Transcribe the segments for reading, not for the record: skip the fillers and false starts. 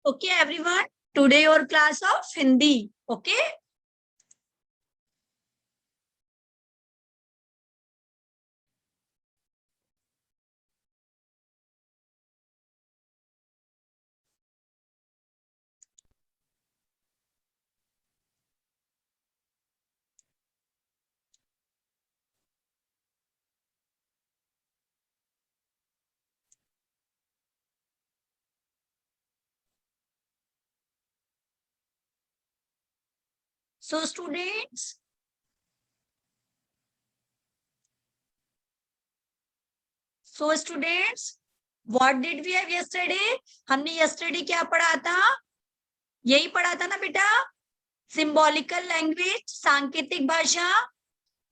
Okay, everyone. Today your class of Hindi. Okay. So students, what did we have yesterday? हमने yesterday क्या पढ़ा था? यही पढ़ा था ना बेटा? सिंबॉलिकल लैंग्वेज, सांकेतिक भाषा,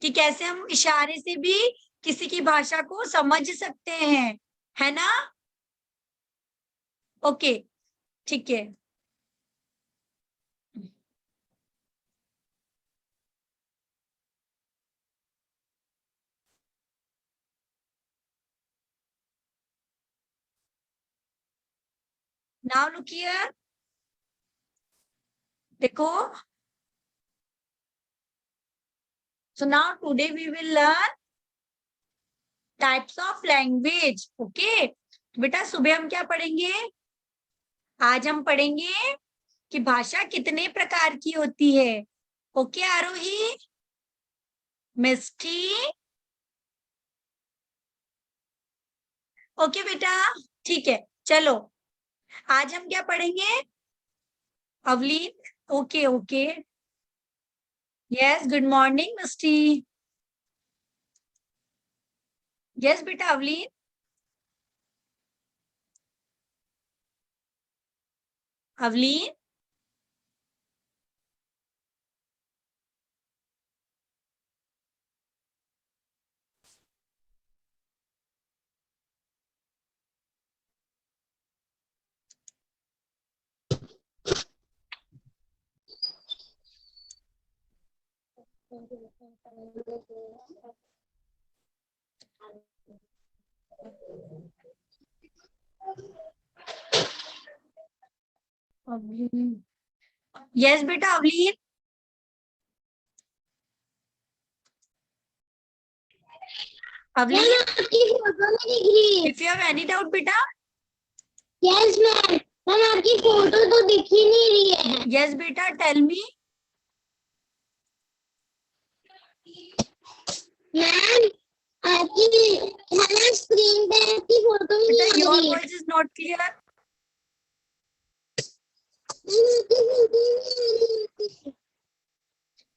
कि कैसे हम इशारे से भी किसी की भाषा को समझ सकते हैं, है ना? ओके, ठीक है. Now look here. देखो. So now today we will learn types of language. Okay बेटा, सुबह हम क्या पढ़ेंगे? आज हम पढ़ेंगे कि भाषा कितने प्रकार की होती है. ओके आरोही, मिष्टी. ओके बेटा, ठीक है. चलो आज हम क्या पढ़ेंगे? Avleen. Okay okay. Yes, good morning Mishti. Yes बेटा अवलीन. अवलीन. यस बेटा अवलीन. अवलीन, आपकी फोटो नहीं दिख रही. If you have any doubt बेटा. Yes ma'am. मैम आपकी फोटो तो दिख ही नहीं रही है. यस बेटा, टेल मी. मैम आपकी हमारे स्क्रीन पे आपकी फोटो ही बेटा नहीं आ योर रही है. Voice is not clear.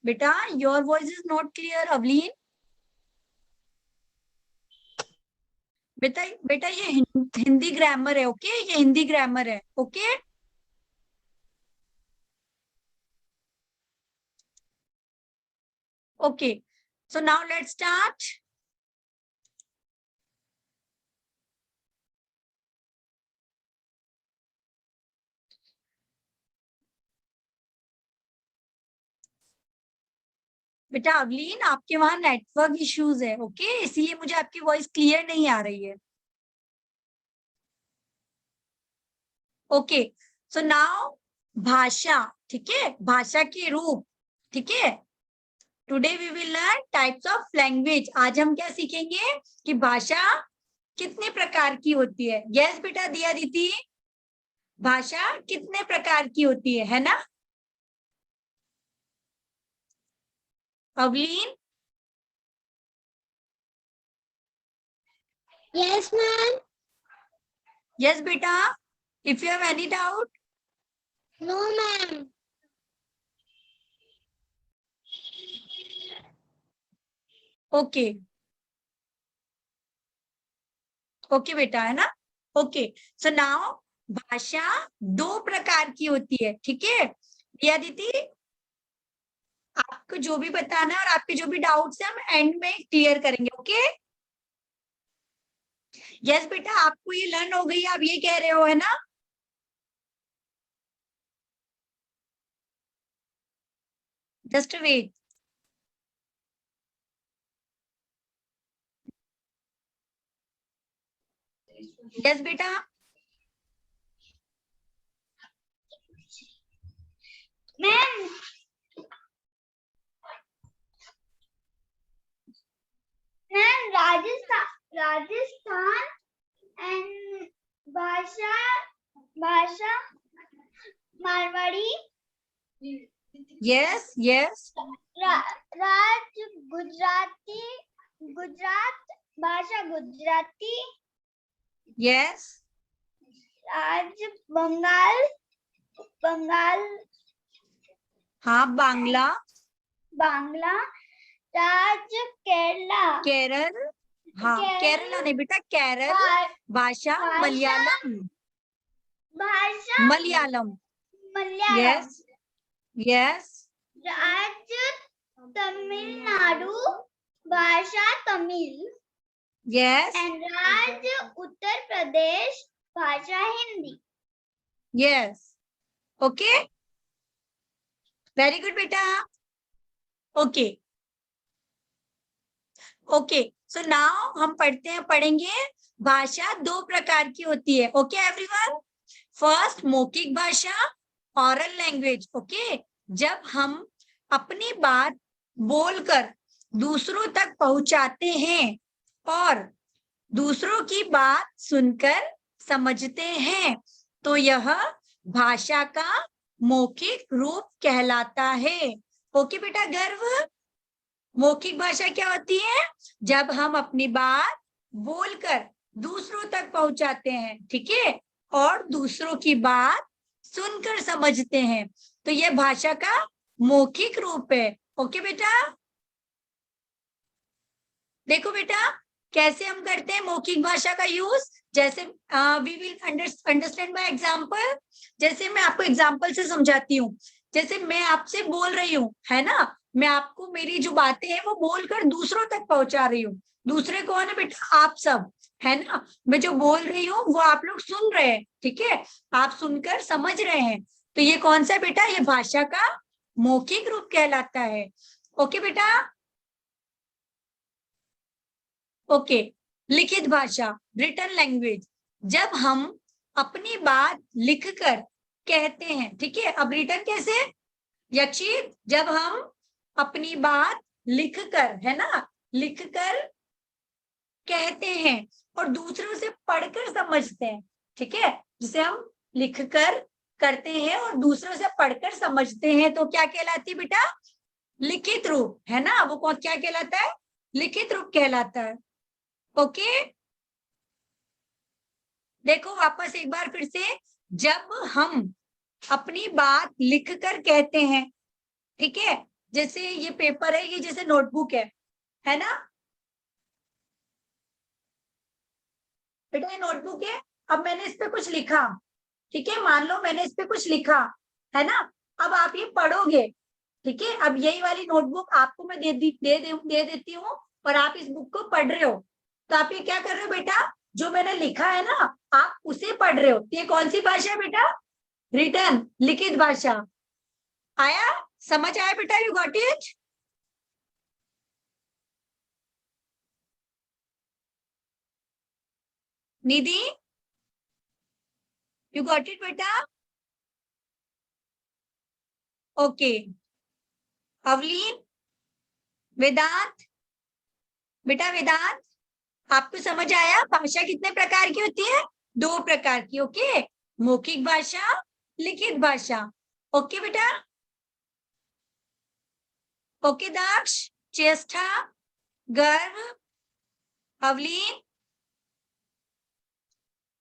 बेटा your voice is not clear Avleen. बेटा बेटा ये हिंदी ग्रामर है. ओके, ये हिंदी ग्रामर है. Okay. Okay, so now let's start. बेटा अवलीन, आपके वहां नेटवर्क इश्यूज है. ओके, इसलिए मुझे आपकी वॉइस क्लियर नहीं आ रही है. ओके, सो नाउ भाषा. ठीक है, भाषा के रूप. ठीक है, today we will learn types of language. आज हम क्या सीखेंगे कि भाषा कितने प्रकार की होती है. यस बेटा दिया दीदी, भाषा कितने प्रकार की होती है ना? अवलीन. Yes ma'am. यस बेटा, if you have any doubt. No ma'am. Okay okay बेटा, है ना? ओके, सो नाउ भाषा दो प्रकार की होती है. ठीक है दिया दीदी, आपको जो भी बताना है और आपके जो भी डाउट्स है हम एंड में क्लियर करेंगे. ओके. यस बेटा, आपको ये लर्न हो गई, आप ये कह रहे हो, है ना? Just wait. यस बेटा. मैम राजस्थान एंड भाषा मारवाड़ी, यस यस, गुजरात भाषा गुजराती, यस, बंगाल हाँ बांग्ला, बांग्ला, केरला केरल, हाँ केरला नहीं बेटा, केरल भाषा, मलयालम, मलयालम, यस यस, तमिलनाडु भाषा तमिल, यस एंड उत्तर प्रदेश भाषा Hindi. Yes, okay, very good बेटा, ओके ओके। सो नाउ हम पढ़ेंगे भाषा 2 प्रकार की होती है। ओके एवरीवन, फर्स्ट मौखिक भाषा, ऑरल लैंग्वेज। ओके, जब हम अपनी बात बोलकर दूसरों तक पहुंचाते हैं और दूसरों की बात सुनकर समझते हैं तो यह भाषा का मौखिक रूप कहलाता है। ओके बेटा गर्व, मौखिक भाषा क्या होती है? जब हम अपनी बात बोलकर दूसरों तक पहुंचाते हैं, ठीक है, और दूसरों की बात सुनकर समझते हैं तो यह भाषा का मौखिक रूप है। ओके बेटा, देखो बेटा कैसे हम करते हैं मौखिक भाषा का यूज। जैसे we will understand by example. जैसे मैं आपको एग्जांपल से समझाती हूँ। जैसे मैं आपसे बोल रही हूँ, है ना, मैं आपको मेरी जो बातें हैं वो बोलकर दूसरों तक पहुंचा रही हूँ। दूसरे कौन है बेटा? आप सब, है ना। मैं जो बोल रही हूँ वो आप लोग सुन रहे हैं, ठीक है, आप सुनकर समझ रहे हैं तो ये कौन सा बेटा? ये भाषा का मौखिक रूप कहलाता है। ओके बेटा, ओके। लिखित भाषा, रिटन लैंग्वेज, जब हम अपनी बात लिखकर कहते हैं, ठीक है। अब रिटन कैसे यक्षित? जब हम अपनी बात लिखकर, है ना, लिखकर कहते हैं और दूसरों से पढ़कर समझते हैं, ठीक है, जिसे हम लिखकर करते हैं और दूसरों से पढ़कर समझते हैं तो क्या कहलाती है बेटा? लिखित रूप, है ना। वो कौन क्या कहलाता है? लिखित रूप कहलाता है। ओके, देखो वापस एक बार फिर से, जब हम अपनी बात लिखकर कहते हैं, ठीक है, जैसे ये पेपर है, ये जैसे नोटबुक है ना बेटा, ये नोटबुक है। अब मैंने इस पे कुछ लिखा, ठीक है, मान लो मैंने इस पे कुछ लिखा, है ना। अब आप ये पढ़ोगे, ठीक है। अब यही वाली नोटबुक आपको मैं दे देती हूँ और आप इस बुक को पढ़ रहे हो तो आप ये क्या कर रहे हो बेटा? जो मैंने लिखा है ना, आप उसे पढ़ रहे हो। ये कौन सी भाषा है बेटा? रिटन, लिखित भाषा। आया, समझ आया बेटा? You got it? Nidhi, you got it बेटा? ओके, अवलीन, वेदांत, बेटा वेदांत, आपको समझ आया भाषा कितने प्रकार की होती है? 2 प्रकार की। ओके, मौखिक भाषा, लिखित भाषा। ओके बेटा, ओके दक्ष, चेष्टा, गर्व, अवलीन,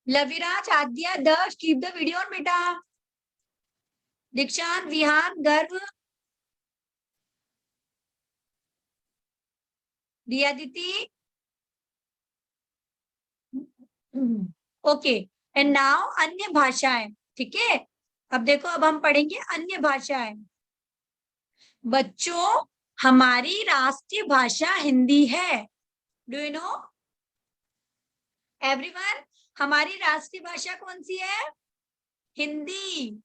लविराज, आद्या, दक्ष, कीप द वीडियो ऑन बेटा। दीक्षांत, विहान, गर्व, दियादिति, ओके। एंड नाउ अन्य भाषाएं, ठीक है। अब देखो, अब हम पढ़ेंगे अन्य भाषाएं। बच्चों, हमारी राष्ट्रीय भाषा हिंदी है। डू यू नो एवरीवन, हमारी राष्ट्रीय भाषा कौन सी है? Hindi.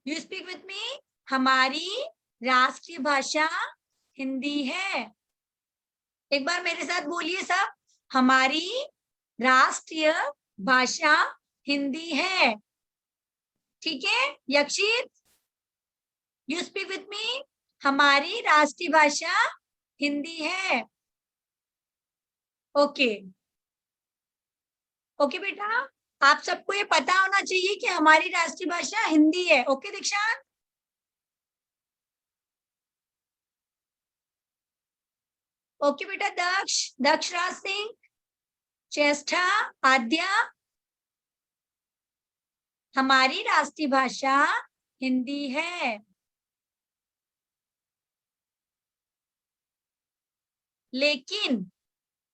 You speak with me, हमारी राष्ट्रीय भाषा हिंदी है। एक बार मेरे साथ बोलिए सब, हमारी राष्ट्रीय भाषा हिंदी है, ठीक है। यक्षित, यू स्पीक विथ मी। हमारी राष्ट्रीय भाषा हिंदी है। ओके ओके बेटा, आप सबको ये पता होना चाहिए कि हमारी राष्ट्रीय भाषा हिंदी है। ओके दीक्षांत। ओके बेटा, दक्ष राज सिंह, चेष्टा, आद्या, हमारी राष्ट्रीय भाषा हिंदी है। लेकिन,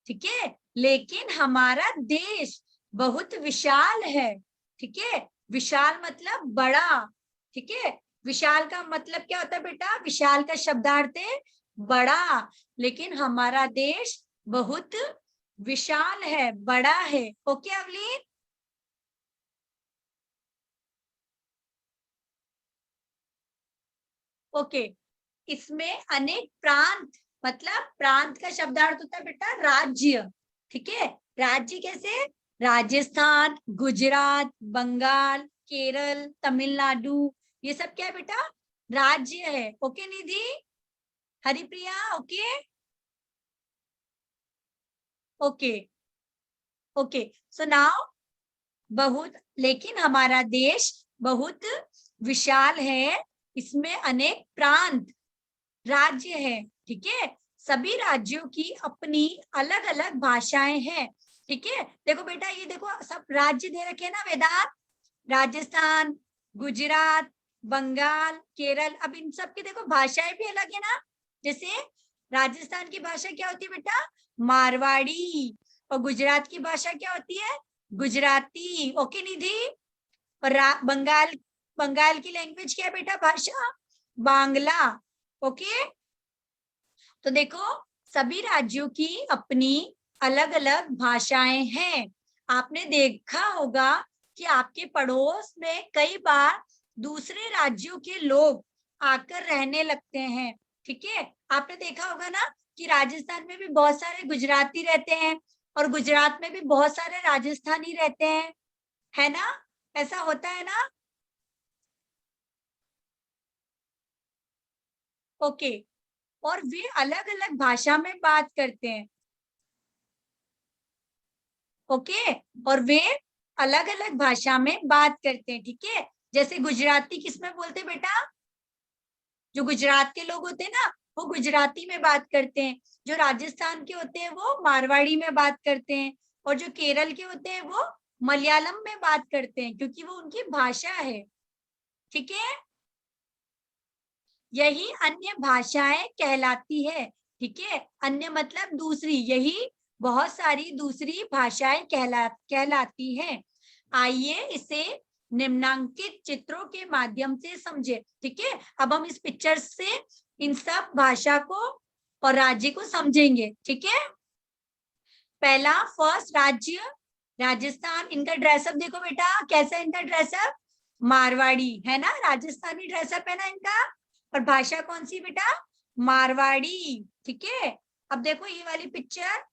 ठीक है, लेकिन हमारा देश बहुत विशाल है। ठीक है, विशाल मतलब बड़ा। ठीक है, विशाल का मतलब क्या होता है बेटा? विशाल का शब्दार्थ है बड़ा। लेकिन हमारा देश बहुत विशाल है, बड़ा है। ओके अवलीन। ओके, इसमें अनेक प्रांत, मतलब प्रांत का शब्दार्थ होता है बेटा राज्य। ठीक है, राज्य कैसे? राजस्थान, गुजरात, बंगाल, केरल, तमिलनाडु, ये सब क्या है बेटा? राज्य है। Okay Nidhi, Haripriya, okay okay okay. So now, बहुत, लेकिन हमारा देश बहुत विशाल है, इसमें अनेक प्रांत, राज्य है। ठीक है, सभी राज्यों की अपनी अलग अलग भाषाएं हैं। ठीक है, देखो बेटा, ये देखो सब राज्य दे रखे हैं ना वेदांत, राजस्थान, गुजरात, बंगाल, केरल। अब इन सब की देखो भाषाएं भी अलग है ना। जैसे राजस्थान की भाषा क्या होती है बेटा? मारवाड़ी। और गुजरात की भाषा क्या होती है? गुजराती। ओके निधि। और बंगाल, बंगाल की लैंग्वेज क्या है बेटा? भाषा बांग्ला। ओके, तो देखो सभी राज्यों की अपनी अलग अलग भाषाएं हैं। आपने देखा होगा कि आपके पड़ोस में कई बार दूसरे राज्यों के लोग आकर रहने लगते हैं। ठीक है, आपने देखा होगा ना कि राजस्थान में भी बहुत सारे गुजराती रहते हैं और गुजरात में भी बहुत सारे राजस्थानी रहते हैं, है ना? ऐसा होता है ना? ओके, और वे अलग अलग भाषा में बात करते हैं। ओके, और वे अलग अलग भाषा में बात करते हैं। ठीक है, जैसे गुजराती किसमें बोलते हैं बेटा? जो गुजरात के लोग होते हैं ना, वो गुजराती में बात करते हैं। जो राजस्थान के होते हैं वो मारवाड़ी में बात करते हैं। और जो केरल के होते हैं वो मलयालम में बात करते हैं, क्योंकि वो उनकी भाषा है। ठीक है, यही अन्य भाषाएं कहलाती है। ठीक है, अन्य मतलब दूसरी, यही बहुत सारी दूसरी भाषाएं कहलाती हैं। आइए इसे निम्नांकित चित्रों के माध्यम से समझे। ठीक है, अब हम इस पिक्चर से इन सब भाषा को और राज्य को समझेंगे। ठीक है, पहला फर्स्ट राज्य राजस्थान। इनका ड्रेसअप देखो बेटा, कैसा है इनका ड्रेसअप? मारवाड़ी है ना, राजस्थानी ड्रेसअप है ना इनका। और भाषा कौन सी बेटा? मारवाड़ी। ठीक है, अब देखो ये वाली पिक्चर,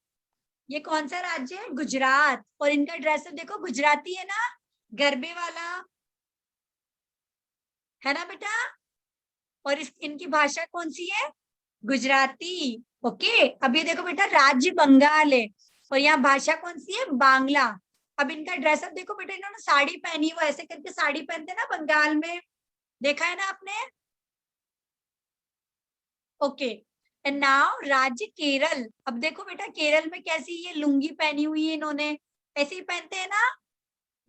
ये कौन सा राज्य है? गुजरात। और इनका ड्रेसअप देखो, गुजराती है ना, गरबे वाला, है ना बेटा? और इनकी भाषा कौन सी है? गुजराती। ओके, अब ये देखो बेटा, राज्य बंगाल है और यहाँ भाषा कौन सी है? बांग्ला। अब इनका ड्रेसअप देखो बेटा, इन्होंने साड़ी पहनी, वो ऐसे करके साड़ी पहनते ना बंगाल में, देखा है ना आपने? ओके, एंड नाउ राज्य केरल। अब देखो बेटा, केरल में कैसी ये लुंगी पहनी हुई है इन्होंने, ऐसे ही पहनते हैं ना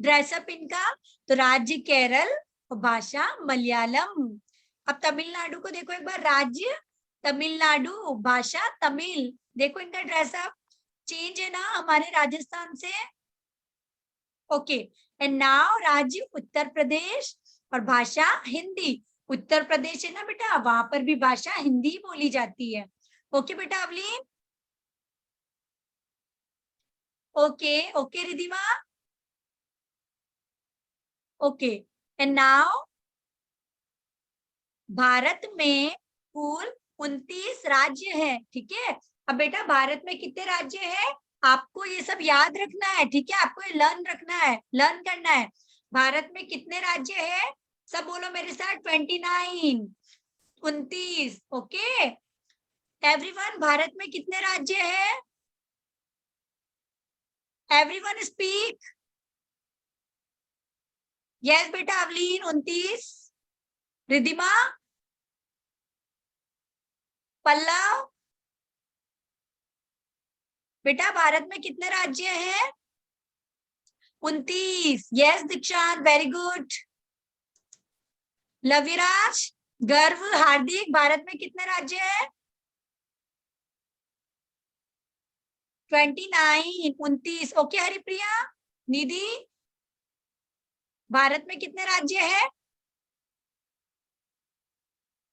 ड्रेसअप इनका। तो राज्य केरल और भाषा मलयालम। अब तमिलनाडु को देखो एक बार, राज्य तमिलनाडु, भाषा तमिल। देखो इनका ड्रेसअप चेंज है ना हमारे राजस्थान से। ओके, एंड नाउ राज्य उत्तर प्रदेश और भाषा हिंदी। उत्तर प्रदेश है ना बेटा, वहां पर भी भाषा हिंदी बोली जाती है। ओके बेटा Avleen. Okay okay Ridhima. Okay, and now Bharat में कुल 29 राज्य है। ठीक है, अब बेटा भारत में कितने राज्य है? आपको ये सब याद रखना है। ठीक है, आपको ये लर्न रखना है, लर्न करना है। भारत में कितने राज्य है? सब बोलो मेरे साथ, 29। 29. ओके एवरीवन, भारत में कितने राज्य हैं? Everyone speak. यस बेटा अवलीन 29. रिधिमा, पल्लव, बेटा भारत में कितने राज्य हैं? 29. यस दीक्षांत, वेरी गुड. लविराज, गर्व, हार्दिक, भारत में कितने राज्य हैं? 29. 29. ओके हरिप्रिया, निधि, भारत में कितने राज्य हैं?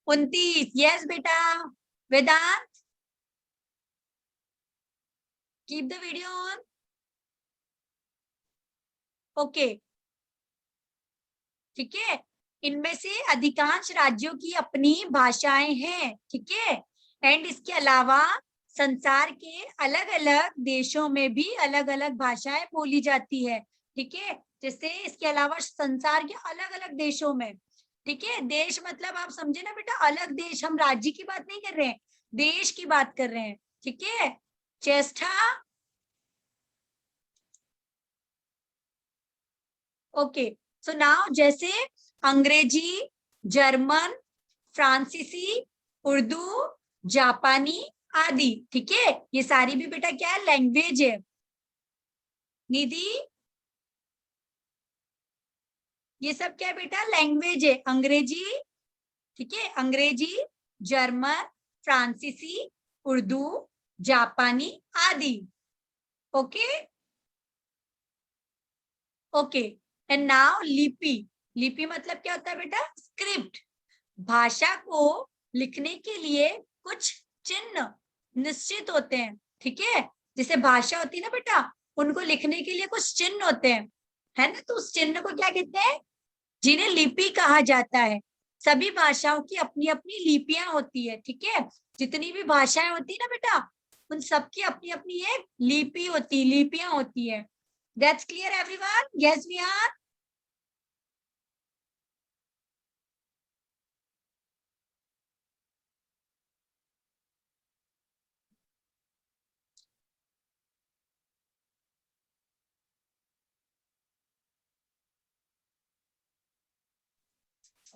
29. यस बेटा. Vedant, keep the video on. Okay ठीक है, इनमें से अधिकांश राज्यों की अपनी भाषाएं हैं. ठीक है, एंड इसके अलावा संसार के अलग अलग देशों में भी अलग अलग भाषाएं बोली जाती है. ठीक है, जैसे इसके अलावा संसार के अलग अलग देशों में. ठीक है, देश मतलब आप समझे ना बेटा, अलग देश, हम राज्य की बात नहीं कर रहे हैं, देश की बात कर रहे हैं. ठीक है, चेष्टा. ओके सो नाउ जैसे अंग्रेजी, जर्मन, फ्रांसीसी, उर्दू, जापानी आदि. ठीक है, ये सारी भी बेटा क्या है? लैंग्वेज है. निधि, ये सब क्या है बेटा? लैंग्वेज है. अंग्रेजी, ठीक है, अंग्रेजी, जर्मन, फ्रांसीसी, उर्दू, जापानी आदि. ओके ओके एंड नाउ लिपि. लिपि मतलब क्या होता है बेटा? स्क्रिप्ट. भाषा को लिखने के लिए कुछ चिन्ह निश्चित होते हैं. ठीक है, जैसे भाषा होती है ना बेटा, उनको लिखने के लिए कुछ चिन्ह होते हैं, है ना? तो उस चिन्ह को क्या कहते हैं? जिन्हें लिपि कहा जाता है. सभी भाषाओं की अपनी अपनी लिपियां होती है. ठीक है, जितनी भी भाषाएं होती है ना बेटा, उन सबकी अपनी अपनी एक लिपि होती है, लिपियां होती है. That's clear everyone? Yes we are.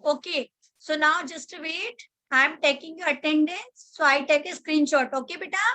Okay, so now just wait. I am taking your attendance, so I take a screenshot. Okay, beta?